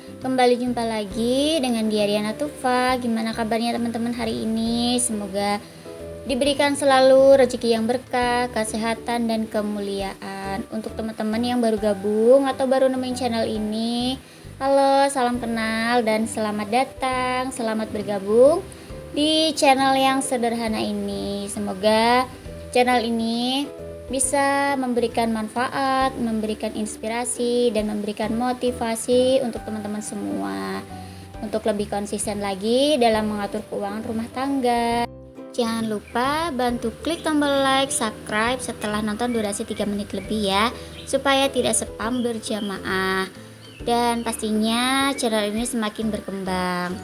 Kembali jumpa lagi dengan Diariana Tufa. Gimana kabarnya teman-teman hari ini? Semoga diberikan selalu rezeki yang berkah, kesehatan dan kemuliaan. Untuk teman-teman yang baru gabung atau baru nemuin channel ini, halo, salam kenal dan selamat datang, selamat bergabung di channel yang sederhana ini. Semoga channel ini bisa memberikan manfaat, memberikan inspirasi, dan memberikan motivasi untuk teman-teman semua untuk lebih konsisten lagi dalam mengatur keuangan rumah tangga. Jangan lupa bantu klik tombol like, subscribe setelah nonton durasi 3 menit lebih ya, supaya tidak spam berjamaah. Dan pastinya channel ini semakin berkembang.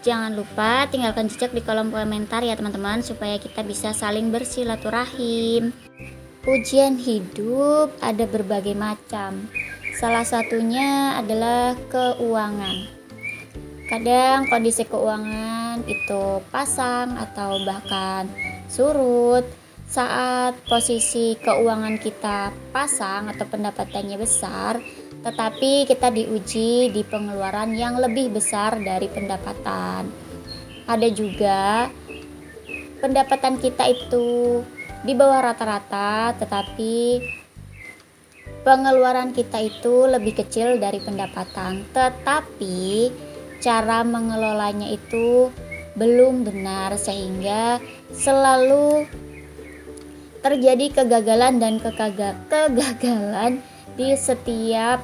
Jangan lupa tinggalkan jejak di kolom komentar ya teman-teman, supaya kita bisa saling bersilaturahim. Ujian hidup ada berbagai macam. Salah satunya adalah keuangan. Kadang kondisi keuangan itu pasang atau bahkan surut. Saat posisi keuangan kita pasang atau pendapatannya besar, tetapi kita diuji di pengeluaran yang lebih besar dari pendapatan. Ada juga pendapatan kita itu di bawah rata-rata, tetapi pengeluaran kita itu lebih kecil dari pendapatan, tetapi cara mengelolanya itu belum benar, sehingga selalu terjadi kegagalan dan kegagalan di setiap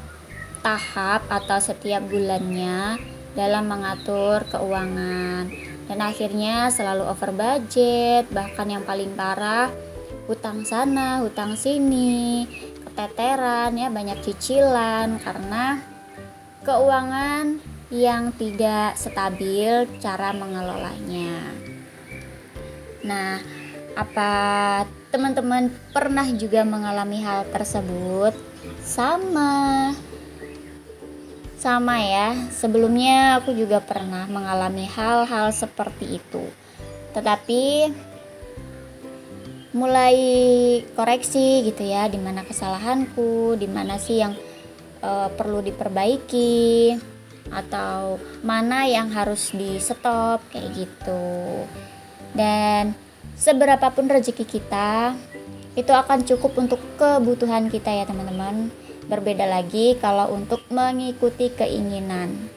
tahap atau setiap bulannya dalam mengatur keuangan, dan akhirnya selalu over budget. Bahkan yang paling parah, hutang sana, hutang sini, keteteran ya, banyak cicilan karena keuangan yang tidak stabil cara mengelolanya. Nah, apa teman-teman pernah juga mengalami hal tersebut? Sama ya, sebelumnya aku juga pernah mengalami hal-hal seperti itu. Tetapi mulai koreksi gitu ya, dimana kesalahanku, dimana sih yang perlu diperbaiki, atau mana yang harus di stop kayak gitu. Dan seberapapun rezeki kita itu akan cukup untuk kebutuhan kita ya teman-teman. Berbeda lagi kalau untuk mengikuti keinginan.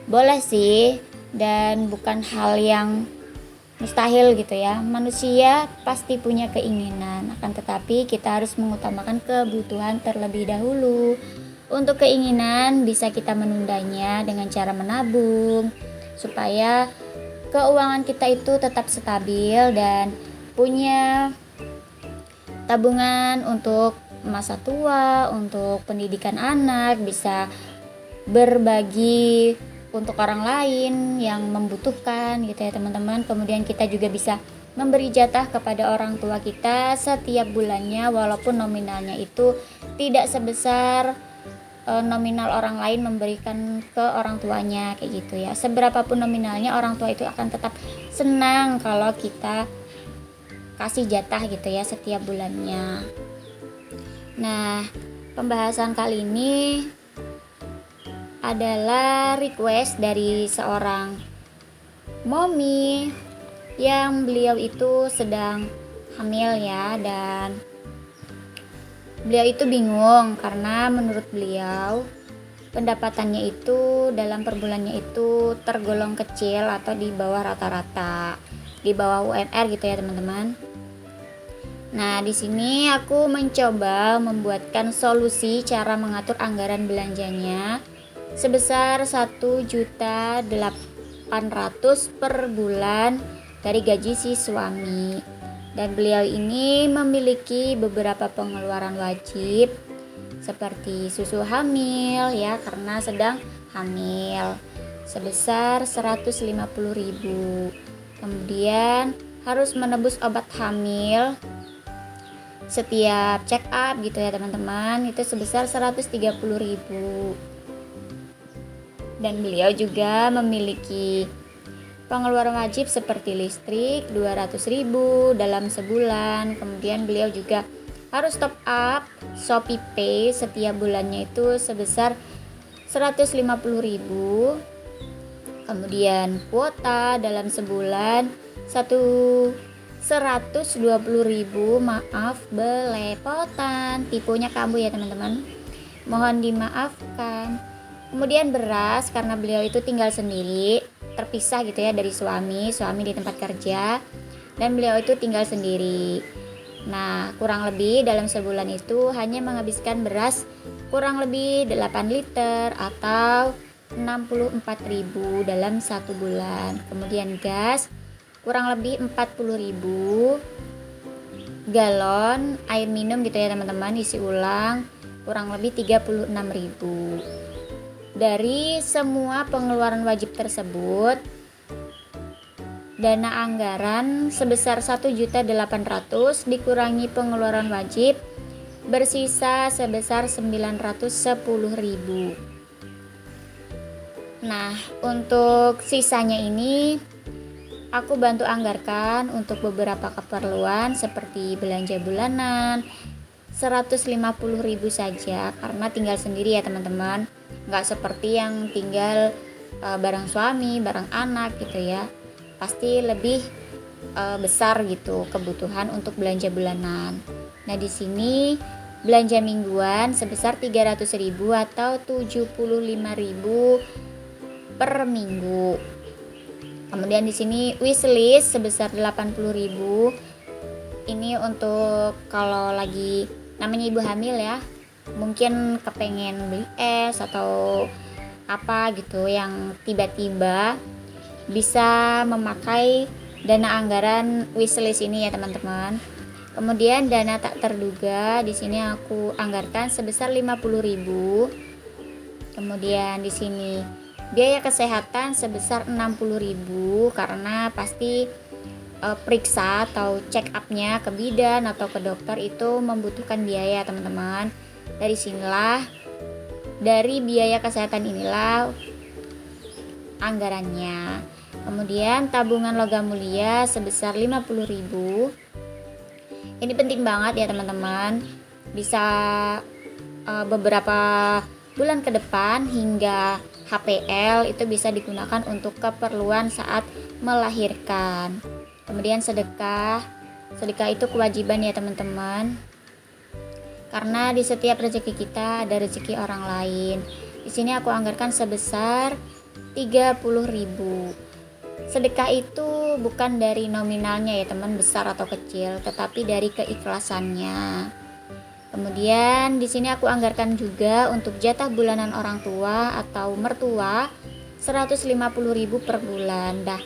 Boleh sih, dan bukan hal yang mustahil gitu ya. Manusia pasti punya keinginan, akan tetapi kita harus mengutamakan kebutuhan terlebih dahulu. Untuk keinginan bisa kita menundanya dengan cara menabung, supaya keuangan kita itu tetap stabil dan punya tabungan untuk masa tua, untuk pendidikan anak, bisa berbagi untuk orang lain yang membutuhkan gitu ya teman-teman. Kemudian kita juga bisa memberi jatah kepada orang tua kita setiap bulannya, walaupun nominalnya itu tidak sebesar nominal orang lain memberikan ke orang tuanya kayak gitu ya. Seberapapun nominalnya, orang tua itu akan tetap senang kalau kita kasih jatah gitu ya setiap bulannya. Nah, pembahasan kali ini adalah request dari seorang mommy yang beliau itu sedang hamil ya, dan beliau itu bingung karena menurut beliau pendapatannya itu dalam per bulannya itu tergolong kecil atau di bawah rata-rata, di bawah UMR gitu ya teman-teman. Nah, di sini aku mencoba membuatkan solusi cara mengatur anggaran belanjanya sebesar 1.800.000 per bulan dari gaji si suami. Dan beliau ini memiliki beberapa pengeluaran wajib seperti susu hamil ya, karena sedang hamil, sebesar 150.000. Kemudian harus menebus obat hamil setiap check up gitu ya teman-teman, itu sebesar 130.000. Dan beliau juga memiliki pengeluaran wajib seperti listrik 200.000 dalam sebulan. Kemudian beliau juga harus top up Shopee Pay setiap bulannya itu sebesar 150.000. Kemudian kuota dalam sebulan 120.000, maaf belepotan, tipunya kamu ya teman-teman, mohon dimaafkan. Kemudian beras, karena beliau itu tinggal sendiri, terpisah gitu ya dari suami di tempat kerja, dan beliau itu tinggal sendiri. Nah, kurang lebih dalam sebulan itu hanya menghabiskan beras kurang lebih 8 liter atau 64.000 dalam satu bulan. Kemudian gas kurang lebih 40.000, galon air minum gitu ya teman-teman, isi ulang kurang lebih 36.000. Dari semua pengeluaran wajib tersebut, dana anggaran sebesar 1.800.000 dikurangi pengeluaran wajib bersisa sebesar 910.000. Nah, untuk sisanya ini aku bantu anggarkan untuk beberapa keperluan seperti belanja bulanan 150.000 saja, karena tinggal sendiri ya teman-teman, nggak seperti yang tinggal bareng suami, bareng anak gitu ya, pasti lebih besar gitu kebutuhan untuk belanja bulanan. Nah, di sini belanja mingguan sebesar 300.000 atau 75.000 per minggu. Kemudian di sini wishlist sebesar 80.000. Ini untuk kalau lagi namanya ibu hamil ya, mungkin kepengen beli es atau apa gitu yang tiba-tiba bisa memakai dana anggaran wishlist ini ya teman-teman. Kemudian dana tak terduga di sini aku anggarkan sebesar 50.000. Kemudian di sini biaya kesehatan sebesar 60.000 karena pasti periksa atau check up-nya ke bidan atau ke dokter itu membutuhkan biaya teman-teman. Dari biaya kesehatan inilah anggarannya. Kemudian tabungan logam mulia sebesar 50.000. Ini penting banget ya teman-teman, bisa beberapa bulan ke depan hingga HPL itu bisa digunakan untuk keperluan saat melahirkan. Kemudian sedekah itu kewajiban ya teman-teman, karena di setiap rezeki kita ada rezeki orang lain. Di sini aku anggarkan sebesar 30.000. Sedekah itu bukan dari nominalnya ya teman, besar atau kecil, tetapi dari keikhlasannya. Kemudian di sini aku anggarkan juga untuk jatah bulanan orang tua atau mertua 150.000 per bulan. Dah,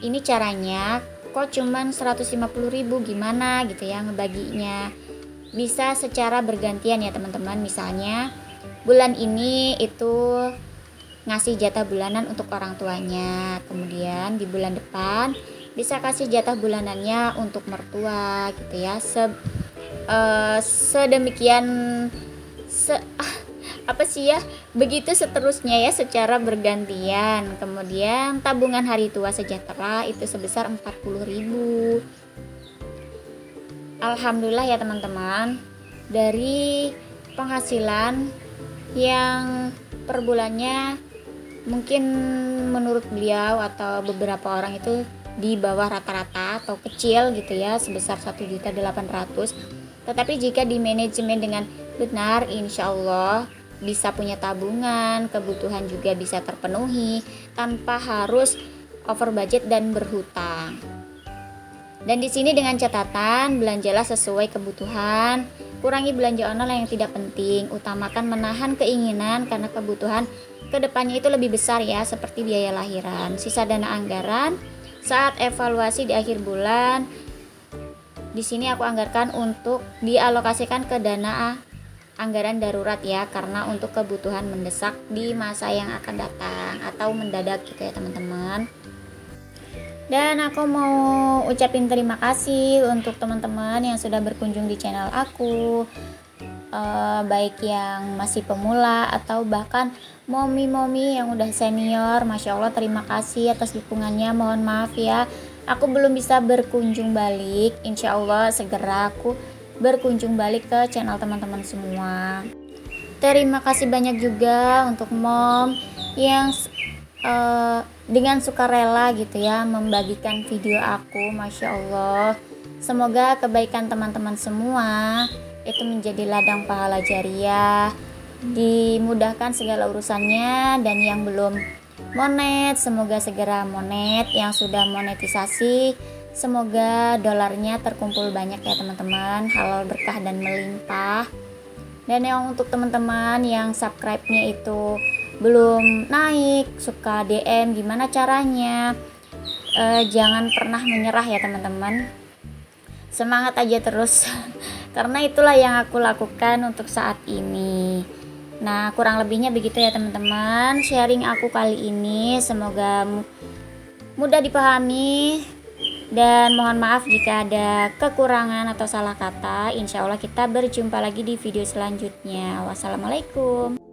ini caranya kok cuman 150.000, gimana gitu ya ngebaginya. Bisa secara bergantian ya teman-teman. Misalnya bulan ini itu ngasih jatah bulanan untuk orang tuanya, kemudian di bulan depan bisa kasih jatah bulanannya untuk mertua gitu ya. Sedemikian begitu seterusnya ya, secara bergantian. Kemudian tabungan hari tua sejahtera itu sebesar 40.000. Alhamdulillah ya teman-teman, dari penghasilan yang per bulannya mungkin menurut beliau atau beberapa orang itu di bawah rata-rata atau kecil gitu ya, sebesar 1.800.000. Tetapi jika di manajemen dengan benar, insya Allah bisa punya tabungan, kebutuhan juga bisa terpenuhi tanpa harus over budget dan berhutang. Dan di sini dengan catatan, belanjalah sesuai kebutuhan, kurangi belanja online yang tidak penting, utamakan menahan keinginan karena kebutuhan kedepannya itu lebih besar ya, seperti biaya lahiran. Sisa dana anggaran saat evaluasi di akhir bulan, di sini aku anggarkan untuk dialokasikan ke dana anggaran darurat ya, karena untuk kebutuhan mendesak di masa yang akan datang atau mendadak gitu ya teman-teman. Dan aku mau ucapin terima kasih untuk teman-teman yang sudah berkunjung di channel aku, baik yang masih pemula atau bahkan momi-momi yang udah senior. Masya Allah, terima kasih atas dukungannya. Mohon maaf ya, aku belum bisa berkunjung balik. Insya Allah segera aku berkunjung balik ke channel teman-teman semua. Terima kasih banyak juga untuk mom yang dengan sukarela gitu ya membagikan video aku. Masya Allah, semoga kebaikan teman-teman semua itu menjadi ladang pahala jariah, dimudahkan segala urusannya, dan yang belum monet semoga segera monet, yang sudah monetisasi semoga dolarnya terkumpul banyak ya teman-teman, halal berkah dan melimpah. Dan yang untuk teman-teman yang subscribe-nya itu belum naik, suka DM gimana caranya, jangan pernah menyerah ya teman-teman, semangat aja terus karena itulah yang aku lakukan untuk saat ini. Nah, kurang lebihnya begitu ya teman-teman sharing aku kali ini, semoga mudah dipahami. Dan mohon maaf jika ada kekurangan atau salah kata. Insya Allah kita berjumpa lagi di video selanjutnya. Wassalamualaikum.